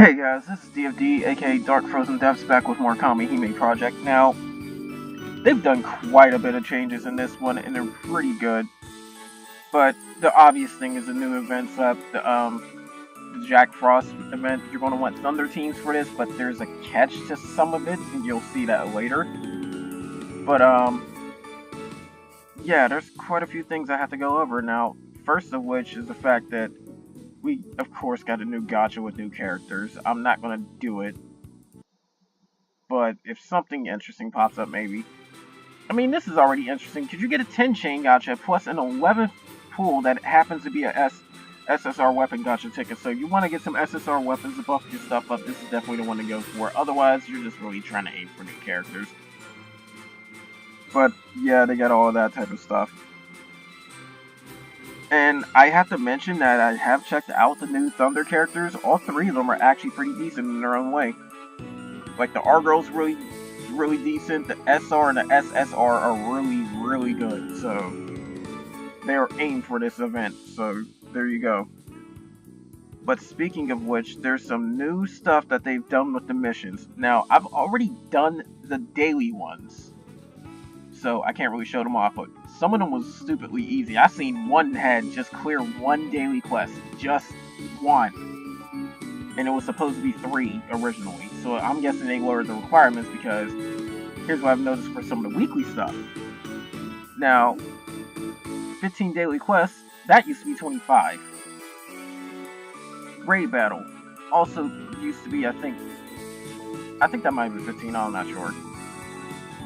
Hey guys, this is DFD, aka Dark Frozen Devs, back with more Kamihime project. Now, they've done quite a bit of changes in this one, and they're pretty good. But the obvious thing is the new events up, the Jack Frost event. You're going to want Thunder teams for this, but there's a catch to some of it, and you'll see that later. But yeah, there's quite a few things I have to go over now. First of which is the fact that we, of course, got a new gacha with new characters. I'm not going to do it, but if something interesting pops up, maybe. I mean, this is already interesting, because you get a 10 chain gacha plus an 11th pool that happens to be a SSR weapon gacha ticket. So you want to get some SSR weapons to buff your stuff up, this is definitely the one to go for. Otherwise, you're just really trying to aim for new characters. But yeah, they got all of that type of stuff. And I have to mention that I have checked out the new Thunder characters. All three of them are actually pretty decent in their own way. Like, the R-Girl's really decent. The SR and the SSR are really good. So, they are aimed for this event. So, there you go. But speaking of which, there's some new stuff that they've done with the missions. Now, I've already done the daily ones, so I can't really show them off, but some of them was stupidly easy. I seen one had just clear one daily quest. Just one. And it was supposed to be 3 originally. So I'm guessing they lowered the requirements, because here's what I've noticed for some of the weekly stuff. Now, 15 daily quests, that used to be 25. Raid battle also used to be, I think that might have been 15, I'm not sure.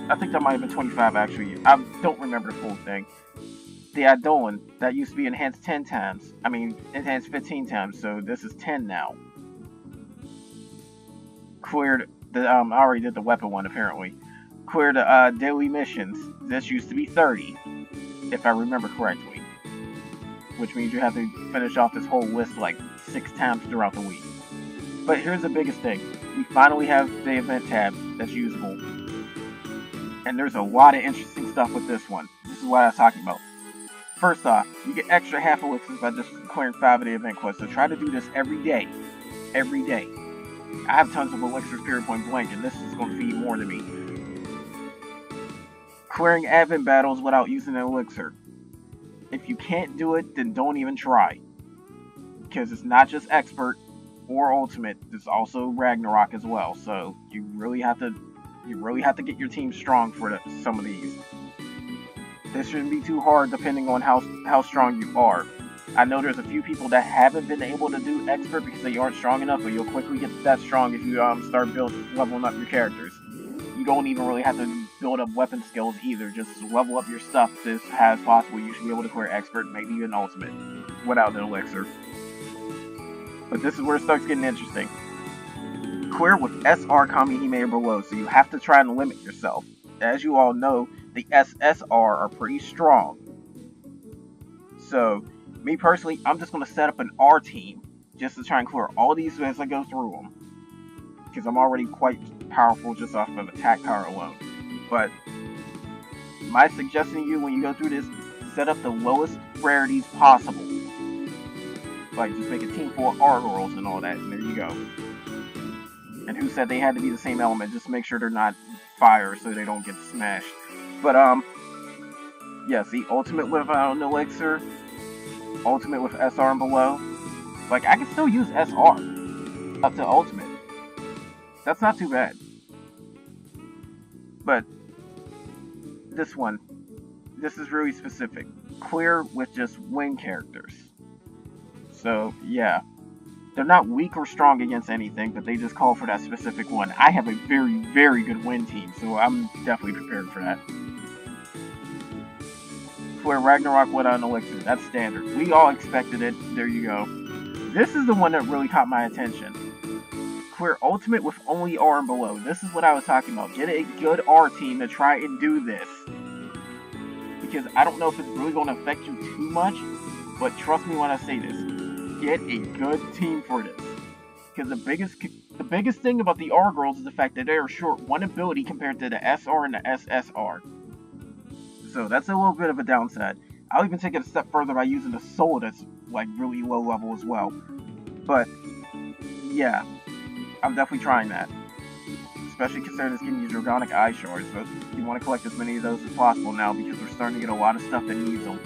I think that might have been 25 actually. I don't remember the full thing. The Adolan, that used to be enhanced 10 times. I mean, enhanced 15 times, so this is 10 now. Cleared the, I already did the weapon one apparently. Cleared the daily missions. This used to be 30, if I remember correctly. Which means you have to finish off this whole list like 6 times throughout the week. But here's the biggest thing. We finally have the event tab that's usable. And there's a lot of interesting stuff with this one. This is what I was talking about. First off, you get extra half elixirs by just clearing 5 of the event quests. So try to do this every day. Every day. I have tons of elixirs period point blank, and this is going to feed more to me. Clearing advent battles without using an elixir. If you can't do it, then don't even try. Because it's not just expert or ultimate. There's also Ragnarok as well. So you really have to get your team strong for some of these. This shouldn't be too hard depending on how strong you are. I know there's a few people that haven't been able to do expert because they aren't strong enough, but you'll quickly get that strong if you start leveling up your characters. You don't even really have to build up weapon skills either, just level up your stuff as high as possible. You should be able to clear expert, maybe even ultimate, without an elixir. But this is where it starts getting interesting. Clear with SR Kamihime or below, so you have to try and limit yourself. As you all know, the SSR are pretty strong. So, me personally, I'm just going to set up an R team, just to try and clear all these as I go through them. Because I'm already quite powerful just off of attack power alone. But, my suggestion to you when you go through this, set up the lowest rarities possible. Like, just make a team full of R rolls and all that, and there you go. And who said they had to be the same element? Just make sure they're not fire so they don't get smashed. But, yeah, see, ultimate with an elixir, ultimate with SR and below. Like, I can still use SR up to ultimate. That's not too bad. But, this one, this is really specific. Clear with just wing characters. So, yeah. They're not weak or strong against anything, but they just call for that specific one. I have a very good win team, so I'm definitely prepared for that. Clear Ragnarok without an elixir. That's standard. We all expected it. There you go. This is the one that really caught my attention. Clear ultimate with only R and below. This is what I was talking about. Get a good R team to try and do this. Because I don't know if it's really going to affect you too much, but trust me when I say this. Get a good team for this. Because the biggest thing about the R girls is the fact that they are short one ability compared to the SR and the SSR. So that's a little bit of a downside. I'll even take it a step further by using the soul that's like really low level as well. But yeah, I'm definitely trying that. Especially considering it's getting these organic eye shards, so you want to collect as many of those as possible now because we're starting to get a lot of stuff that needs them.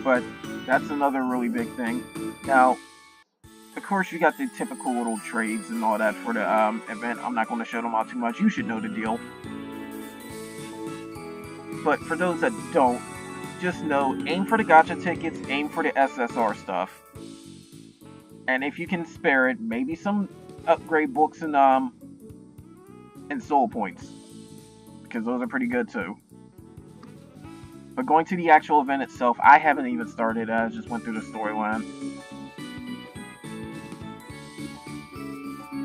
But that's another really big thing. Now, of course, you got the typical little trades and all that for the event. I'm not going to show them all too much. You should know the deal. But for those that don't, just know, aim for the gacha tickets, aim for the SSR stuff. And if you can spare it, maybe some upgrade books and soul points. Because those are pretty good too. But going to the actual event itself, I haven't even started. I just went through the storyline.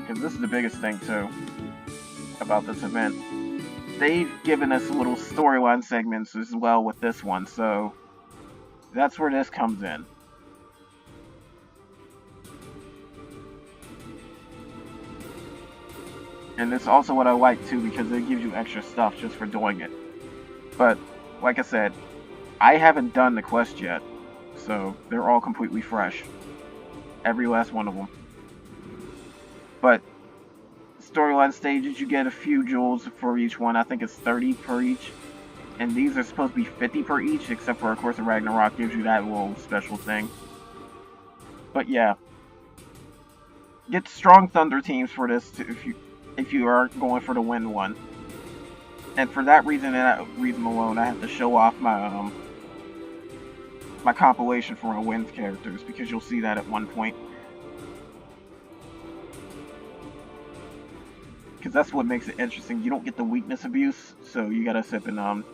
Because this is the biggest thing too about this event. They've given us little storyline segments as well with this one, so that's where this comes in. And it's also what I like too, because it gives you extra stuff just for doing it. But like I said, I haven't done the quest yet, so they're all completely fresh. Every last one of them. But storyline stages, you get a few jewels for each one. I think it's 30 per each. And these are supposed to be 50 per each, except for, of course, the Ragnarok gives you that little special thing. But yeah. Get strong Thunder teams for this if you are going for the Wind one. And for that reason and that reason alone, I have to show off my my compilation for my Wind characters, because you'll see that at one point. Because that's what makes it interesting. You don't get the weakness abuse, so you gotta sit and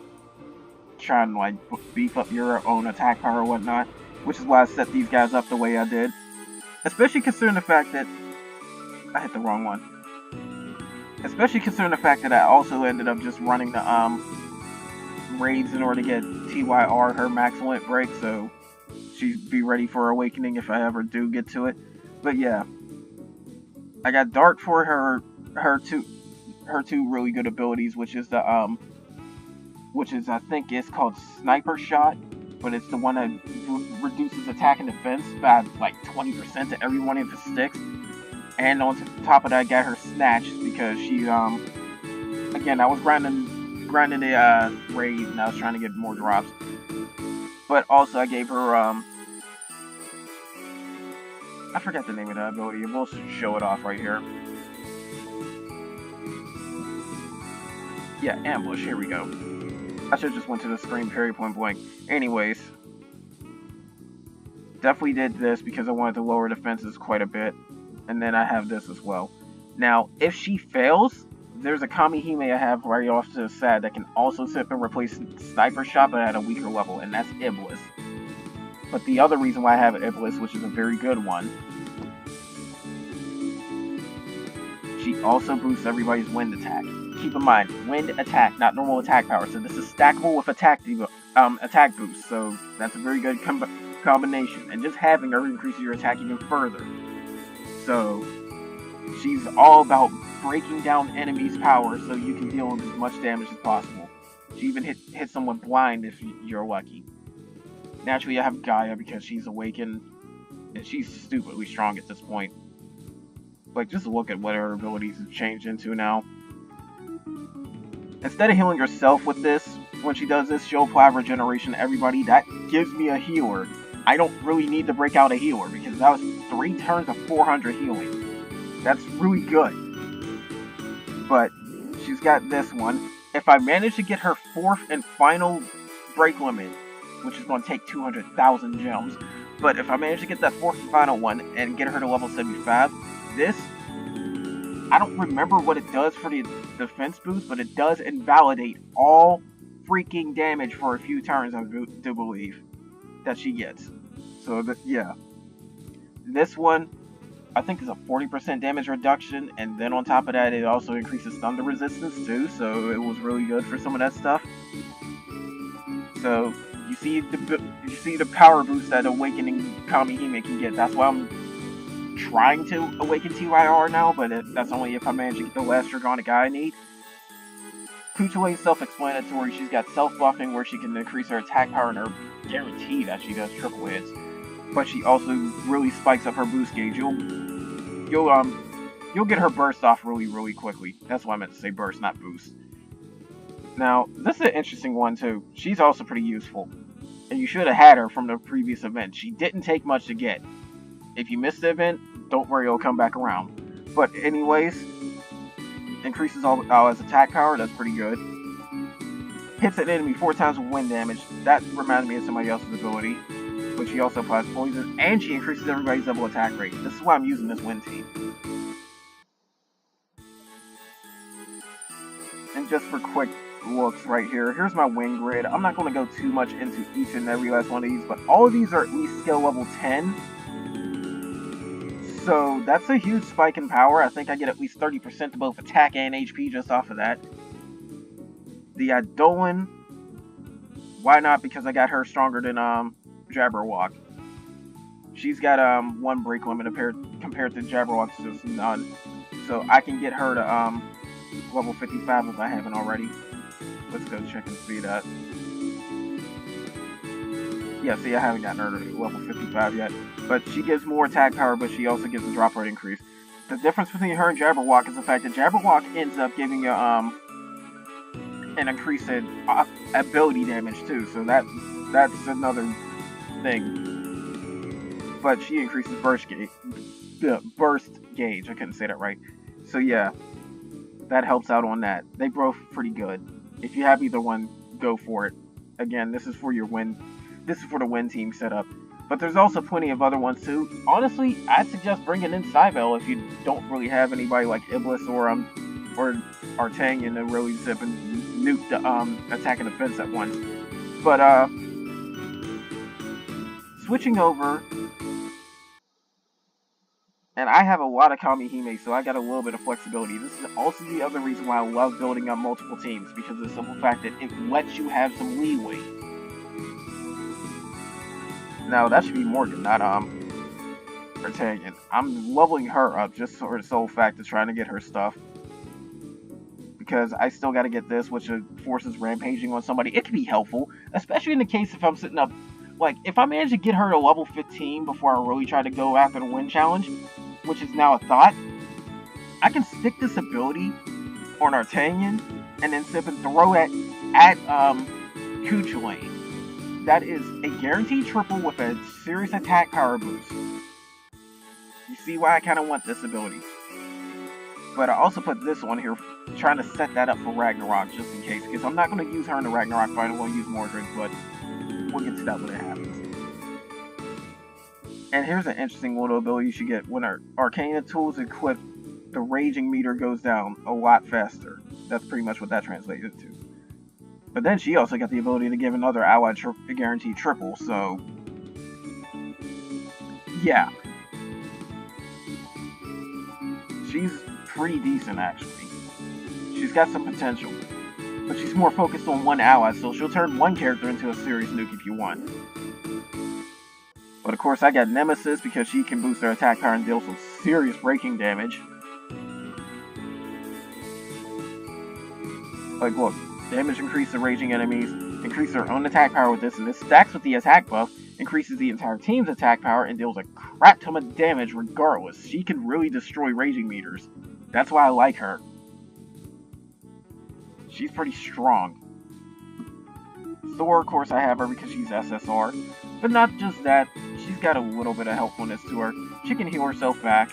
try and like beef up your own attack power or whatnot. Which is why I set these guys up the way I did. Especially considering the fact that I hit the wrong one. Especially considering the fact that I also ended up just running the raids in order to get TYR her maximum break, so she'd be ready for Awakening if I ever do get to it. But yeah, I got Dart for her two really good abilities, which is the I think it's called Sniper Shot, but it's the one that reduces attack and defense by like 20% to every one of the sticks. And on top of that, I got her Snatch because she again, I was grinding the raid and I was trying to get more drops. But also I gave her I forgot the name of that ability. We'll show it off right here. Yeah, Ambush, here we go. I should've just went to the screen, period, point blank. Anyways. Definitely did this because I wanted to lower defenses quite a bit. And then I have this as well. Now, if she fails, there's a Kamihime I have right off to the side that can also sit and replace Sniper Shot, but at a weaker level, and that's Iblis. But the other reason why I have Iblis, which is a very good one, she also boosts everybody's wind attack. Keep in mind, wind attack, not normal attack power. So this is stackable with attack boost. So that's a very good combination. And just having her increases your attack even further. So she's all about breaking down enemies' power so you can deal with as much damage as possible. She even hit someone blind if you're lucky. Naturally, I have Gaia because she's awakened, and she's stupidly strong at this point. Like, just look at what her abilities have changed into now. Instead of healing herself with this, when she does this, she'll apply regeneration to everybody. That gives me a healer. I don't really need to break out a healer, because that was 3 turns of 400 healing. That's really good. But she's got this one. If I manage to get her 4th and final break limit, which is going to take 200,000 gems, but if I manage to get that 4th and final one and get her to level 75, this, I don't remember what it does for the defense boost, but it does invalidate all freaking damage for a few turns, I do believe, that she gets. So, yeah. This one, I think, is a 40% damage reduction, and then on top of that, it also increases thunder resistance, too, so it was really good for some of that stuff. So, you see the power boost that Awakening Kamihime can get. That's why I'm trying to awaken TYR now, but that's only if I manage to get the last Dragonic Eye I need. Kuchule is self-explanatory. She's got self-buffing where she can increase her attack power and her guarantee that she does triple hits. But she also really spikes up her boost gauge. You'll you'll get her burst off really quickly. That's why I meant to say burst, not boost. Now, this is an interesting one too. She's also pretty useful. And you should have had her from the previous event. She didn't take much to get. If you missed the event, don't worry, it'll come back around. But anyways, increases all its attack power, that's pretty good. Hits an enemy 4 times with wind damage. That reminds me of somebody else's ability. But she also applies poison, and she increases everybody's double attack rate. This is why I'm using this wind team. And just for quick looks right here, here's my win grid. I'm not going to go too much into each and every last one of these, but all of these are at least skill level 10. So that's a huge spike in power. I think I get at least 30% to both attack and HP just off of that. The Eidolon, why not? Because I got her stronger than Jabberwock. She's got 1 break limit compared to Jabberwock's just none. So I can get her to level 55 if I haven't already. Let's go check and see that. Yeah, see, I haven't gotten her to level 55 yet. But she gives more attack power, but she also gives a drop rate increase. The difference between her and Jabberwock is the fact that Jabberwock ends up giving you an increase in ability damage too. So that's another thing. But she increases burst gauge. I couldn't say that right. So yeah, that helps out on that. They both pretty good. If you have either one, go for it. Again, this is for your win. This is for the win team setup. But there's also plenty of other ones too. Honestly, I'd suggest bringing in Cybele if you don't really have anybody like Iblis or Artanian to really zip and nuke the attack and defense at once. But switching over, and I have a lot of Kamihime, so I got a little bit of flexibility. This is also the other reason why I love building up multiple teams, because of the simple fact that it lets you have some leeway. Now, that should be Morgan, not Artanian. I'm leveling her up just for the sole fact of trying to get her stuff. Because I still got to get this, which forces rampaging on somebody. It can be helpful, especially in the case if I'm sitting up. Like, if I manage to get her to level 15 before I really try to go after the win challenge, which is now a thought, I can stick this ability on Artanian and then sip and throw it at Kuchulain. That is a guaranteed triple with a serious attack power boost. You see why I kind of want this ability. But I also put this on here, trying to set that up for Ragnarok, just in case. Because I'm not going to use her in the Ragnarok fight, I'm going to use Mordred, but we'll get to that when it happens. And here's an interesting little ability you should get. When our Arcana tools equipped, the raging meter goes down a lot faster. That's pretty much what that translated to. But then she also got the ability to give another ally a guaranteed triple, so yeah. She's pretty decent, actually. She's got some potential. But she's more focused on one ally, so she'll turn one character into a serious nuke if you want. But of course, I got Nemesis because she can boost her attack power and deal some serious breaking damage. Like, look. Damage increase to raging enemies, increase their own attack power with this, and this stacks with the attack buff, increases the entire team's attack power, and deals a crap ton of damage regardless. She can really destroy raging meters. That's why I like her. She's pretty strong. Thor, of course, I have her because she's SSR. But not just that, she's got a little bit of helpfulness to her. She can heal herself back.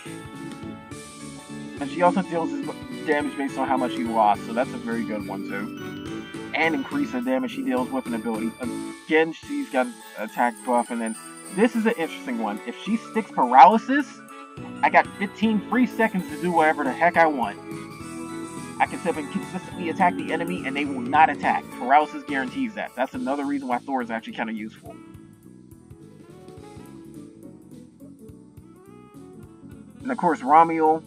And she also deals damage based on how much you lost, so that's a very good one too. And increase the damage she deals with an ability. Again, she's got an attack buff, and then this is an interesting one. If she sticks paralysis, I got 15 free seconds to do whatever the heck I want. I can sit and consistently attack the enemy, and they will not attack. Paralysis guarantees that. That's another reason why Thor is actually kind of useful. And of course, Ramiel.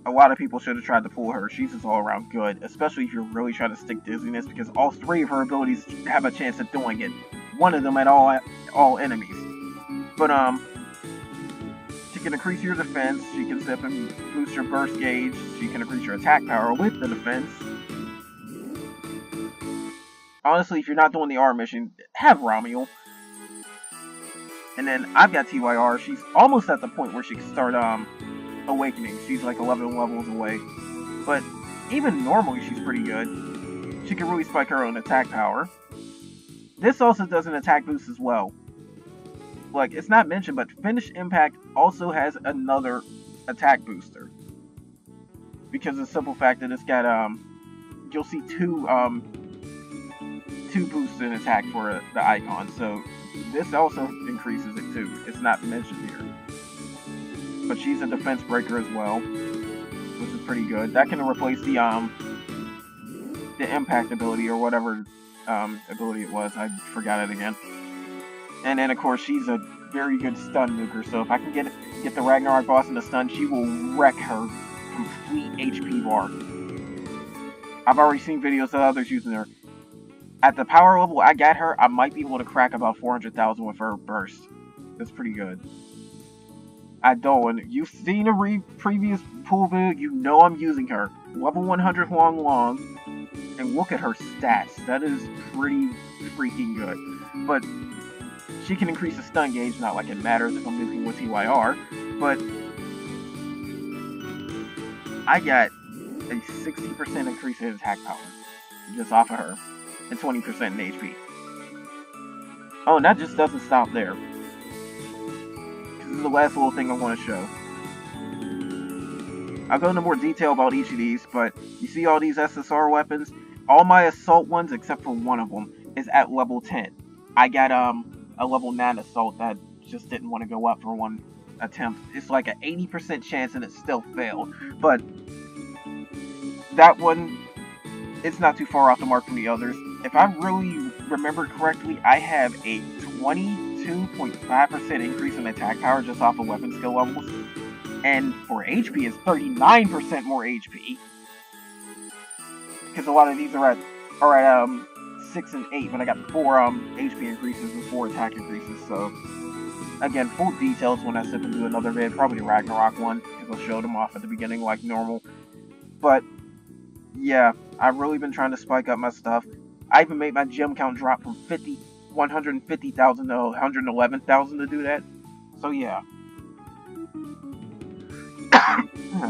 A lot of people should have tried to pull her. She's just all around good, especially if you're really trying to stick dizziness, because all 3 of her abilities have a chance of doing it. One of them at all enemies. But she can increase your defense. She can zip and boost your burst gauge. She can increase your attack power with the defense. Honestly, if you're not doing the R mission, have Ramiel. And then I've got TYR. She's almost at the point where she can start Awakening. She's like 11 levels away. But even normally, she's pretty good. She can really spike her own attack power. This also does an attack boost as well. Like, it's not mentioned, but Finish Impact also has another attack booster. Because of the simple fact that it's got, you'll see two boosts in attack for the icon. So, this also increases it too. It's not mentioned here. But she's a defense breaker as well, which is pretty good. That can replace the impact ability or whatever ability it was. I forgot it again. And then of course she's a very good stun nuker. So if I can get the Ragnarok boss in the stun, she will wreck her complete HP bar. I've already seen videos of others using her. At the power level I got her, I might be able to crack about 400,000 with her burst. That's pretty good. I don't. You've seen a previous pool video, you know I'm using her. Level 100 Huang, and look at her stats. That is pretty freaking good. But she can increase the stun gauge, not like it matters if I'm nuking with TYR. But I got a 60% increase in attack power just off of her, and 20% in HP. Oh, and that just doesn't stop there. This is the last little thing I want to show. I'll go into more detail about each of these, but you see all these SSR weapons? All my assault ones, except for one of them, is at level 10. I got a level 9 assault that just didn't want to go up for one attempt. It's like an 80% chance and it still failed. But that one, it's not too far off the mark from the others. If I really remember correctly, I have a 22.5% increase in attack power just off of weapon skill levels. And for HP, it's 39% more HP. Because a lot of these are at 6 and 8, but I got 4 HP increases and 4 attack increases. So, again, full details when I sit and do another vid, probably the Ragnarok one, because I'll show them off at the beginning like normal. But, yeah, I've really been trying to spike up my stuff. I even made my gem count drop from 150,000 to 111,000 to do that. So, yeah.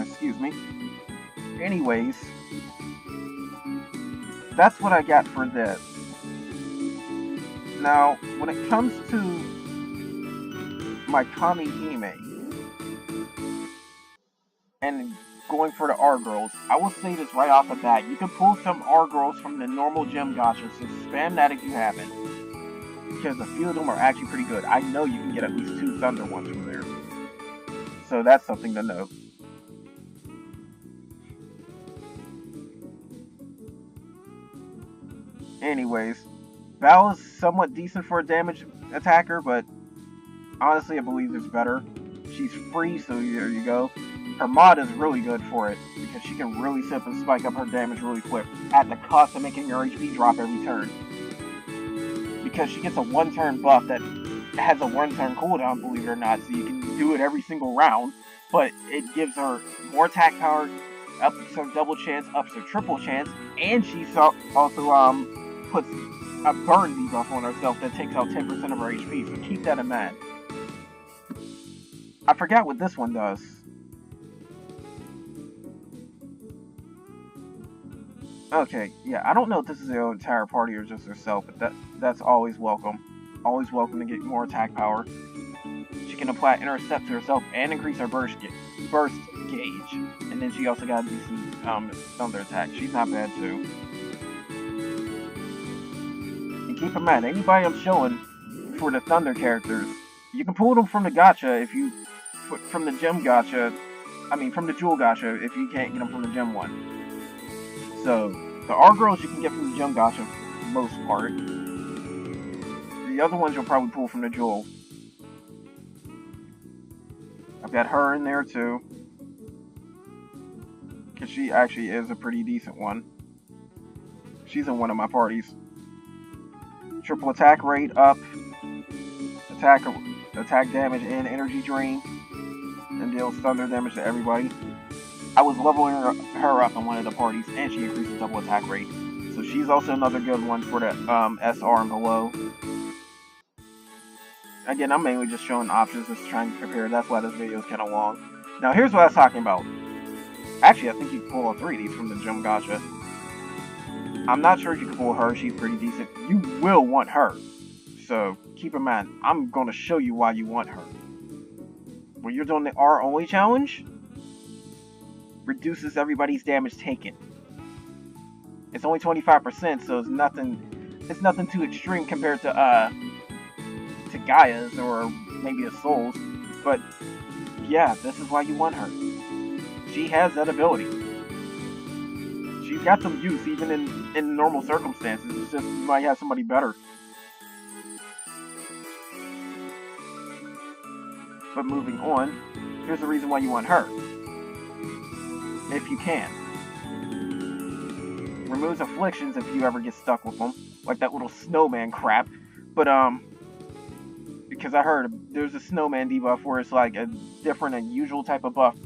Excuse me. Anyways, that's what I got for this. Now, when it comes to my Kamihime and going for the R-Girls, I will say this right off the bat. You can pull some R-Girls from the normal gem gacha, so spam that if you haven't. Because a few of them are actually pretty good. I know you can get at least 2 Thunder ones from there. So that's something to note. Anyways, Val is somewhat decent for a damage attacker, but honestly I believe it's better. She's free, so there you go. Her mod is really good for it, because she can really sip and spike up her damage really quick, at the cost of making your HP drop every turn. Because she gets a 1-turn buff that has a 1-turn cooldown, believe it or not, so you can do it every single round, but it gives her more attack power, ups her double chance, ups her triple chance, and she also puts a burn debuff on herself that takes out 10% of her HP, so keep that in mind. I forgot what this one does. Okay, yeah, I don't know if this is the entire party or just herself, but that's always welcome. Always welcome to get more attack power. She can apply intercept to herself and increase her burst gauge. And then she also got a decent thunder attack. She's not bad too. And keep in mind, anybody I'm showing for the thunder characters, you can pull them from the gacha from the gem gacha. I mean, from the jewel gacha if you can't get them from the gem one. So, the R-Girls you can get from the gem gacha for the most part. The other ones you'll probably pull from the jewel. I've got her in there too. Because she actually is a pretty decent one. She's in one of my parties. Triple attack rate up. Attack damage and energy drain. And deals thunder damage to everybody. I was leveling her up in one of the parties, and she increases double attack rate. So she's also another good one for the SR and below. Again, I'm mainly just showing options, just trying to compare. That's why this video is kind of long. Now here's what I was talking about. Actually, I think you can pull all 3 of these from the gym gacha. I'm not sure if you can pull her. She's pretty decent. You will want her. So keep in mind, I'm going to show you why you want her. When you're doing the R only challenge, reduces everybody's damage taken. It's only 25%, so it's nothing too extreme compared to Gaia's or maybe a Soul's. But yeah, this is why you want her. She has that ability. She's got some use even in normal circumstances. It's just you might have somebody better. But moving on, here's the reason why you want her. If you can. Removes afflictions if you ever get stuck with them. Like that little snowman crap. But, because I heard there's a snowman debuff where it's like a different, unusual type of buff.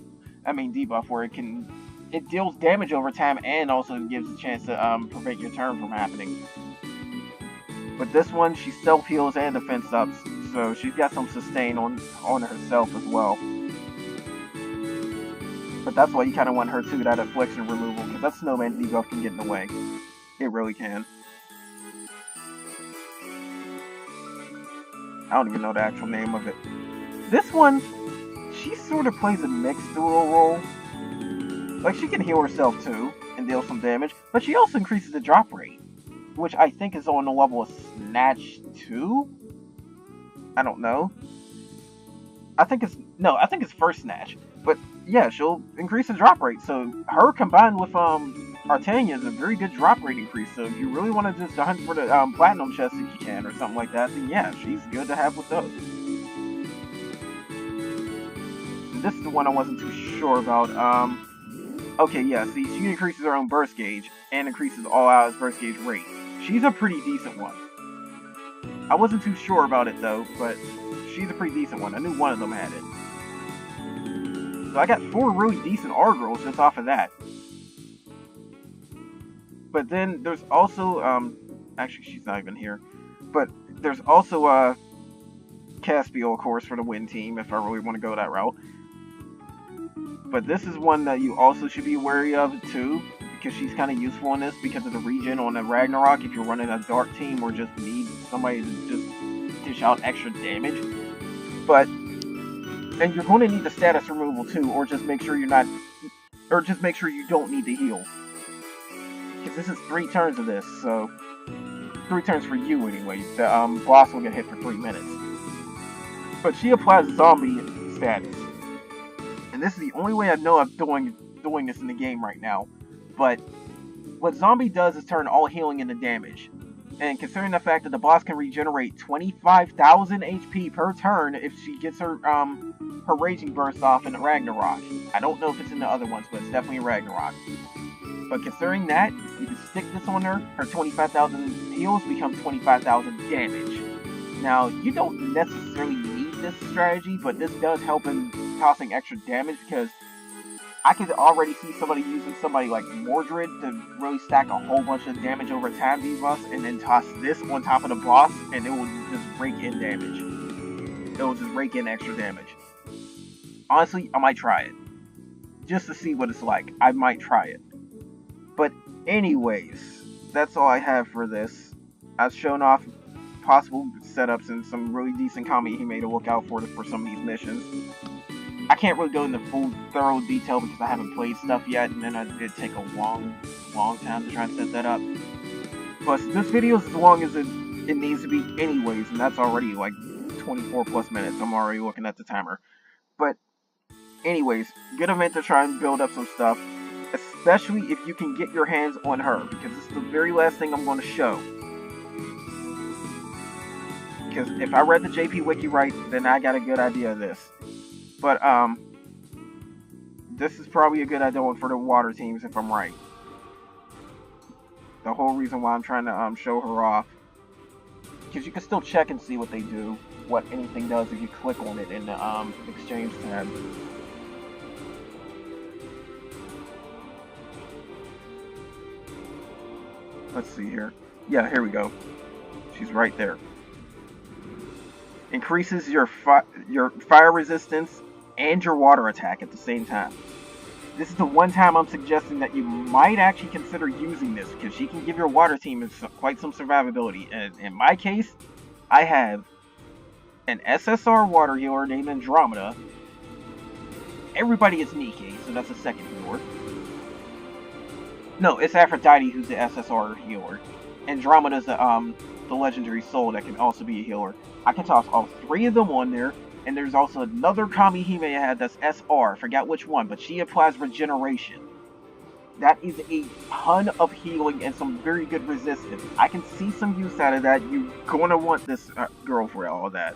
I mean debuff where it deals damage over time and also gives a chance to prevent your turn from happening. But this one, she self-heals and defense ups, so she's got some sustain on herself as well. But that's why you kind of want her too, that affliction removal, because that snowman debuff can get in the way. It really can. I don't even know the actual name of it. This one, she sort of plays a mixed dual role. Like, she can heal herself too, and deal some damage, but she also increases the drop rate, which I think is on the level of Snatch 2? I don't know. I think it's first Snatch. But yeah, she'll increase the drop rate. So her combined with Artania is a very good drop rate increase. So if you really want to just hunt for the platinum chest if you can or something like that, then yeah, she's good to have with those. And this is the one I wasn't too sure about. Okay, yeah, see, she increases her own burst gauge and increases all out burst gauge rate. She's a pretty decent one. I wasn't too sure about it though, but she's a pretty decent one. I knew one of them had it. So I got 4 really decent R girls just off of that. But then there's also, actually she's not even here. But there's also Caspiel, of course, for the win team if I really want to go that route. But this is one that you also should be wary of too, because she's kind of useful in this because of the regen on the Ragnarok if you're running a dark team or just need somebody to just dish out extra damage. But, and you're going to need the status removal too, or just make sure you don't need to heal. Because this is 3 turns of this, so 3 turns for you anyway. The boss will get hit for 3 minutes. But she applies zombie status. And this is the only way I know of doing this in the game right now. But what zombie does is turn all healing into damage. And considering the fact that the boss can regenerate 25,000 HP per turn if she gets her raging burst off in the Ragnarok. I don't know if it's in the other ones, but it's definitely Ragnarok. But considering that, you can stick this on her. Her 25,000 heals become 25,000 damage. Now, you don't necessarily need this strategy, but this does help in tossing extra damage because I could already see somebody using somebody like Mordred to really stack a whole bunch of damage over time debuffs and then toss this on top of the boss and it will just rake in damage. It will just rake in extra damage. Honestly, I might try it. Just to see what it's like. I might try it. But anyways, that's all I have for this. I've shown off possible setups and some really decent Kamihime to look out for some of these missions. I can't really go into full, thorough detail because I haven't played stuff yet, and then it'd take a long time to try and set that up. Plus, this video is as long as it needs to be anyways, and that's already like 24 plus minutes. I'm already looking at the timer. But anyways, good event to try and build up some stuff, especially if you can get your hands on her, because this is the very last thing I'm going to show. Because if I read the JP Wiki right, then I got a good idea of this. But, this is probably a good idea for the water teams if I'm right. The whole reason why I'm trying to, show her off. Because you can still check and see what they do, what anything does if you click on it in the, exchange tab. Let's see here. Yeah, here we go. She's right there. Increases your fire resistance and your water attack at the same time. This is the one time I'm suggesting that you might actually consider using this, because she can give your water team quite some survivability. And in my case, I have an SSR water healer named Andromeda. Everybody is Nike, so that's a second healer. No, it's Aphrodite who's the SSR healer. Andromeda's the legendary soul that can also be a healer. I can toss all three of them on there, and there's also another Kamihime I had that's SR, forgot which one, but she applies regeneration. That is a ton of healing and some very good resistance. I can see some use out of that. You're gonna want this girl for all that.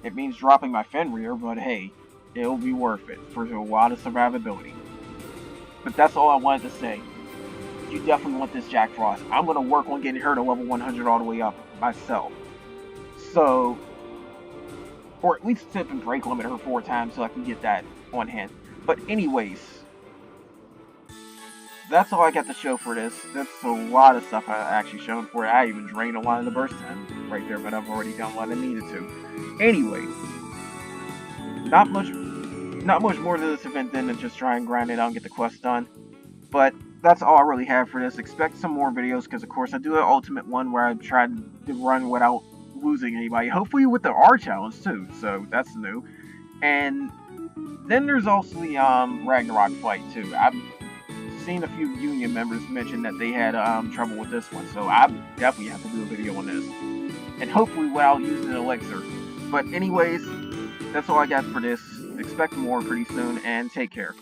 It means dropping my Fenrir, but hey, it'll be worth it for a lot of survivability. But that's all I wanted to say. You definitely want this Jack Frost. I'm going to work on getting her to level 100 all the way up myself. So, or at least tip and break limit her 4 times so I can get that on hand. But anyways, that's all I got to show for this. That's a lot of stuff I actually shown for it. I even drained a lot of the burst time right there, but I've already done what I needed to. Anyway, not much more to this event than to just try and grind it out and get the quest done. But that's all I really have for this. Expect some more videos, because of course I do an ultimate one where I tried to run without losing anybody. Hopefully with the R challenge too, so that's new. And then there's also the Ragnarok fight too. I've seen a few Union members mention that they had trouble with this one, so I definitely have to do a video on this. And hopefully without using an elixir. But anyways, that's all I got for this. Expect more pretty soon, and take care.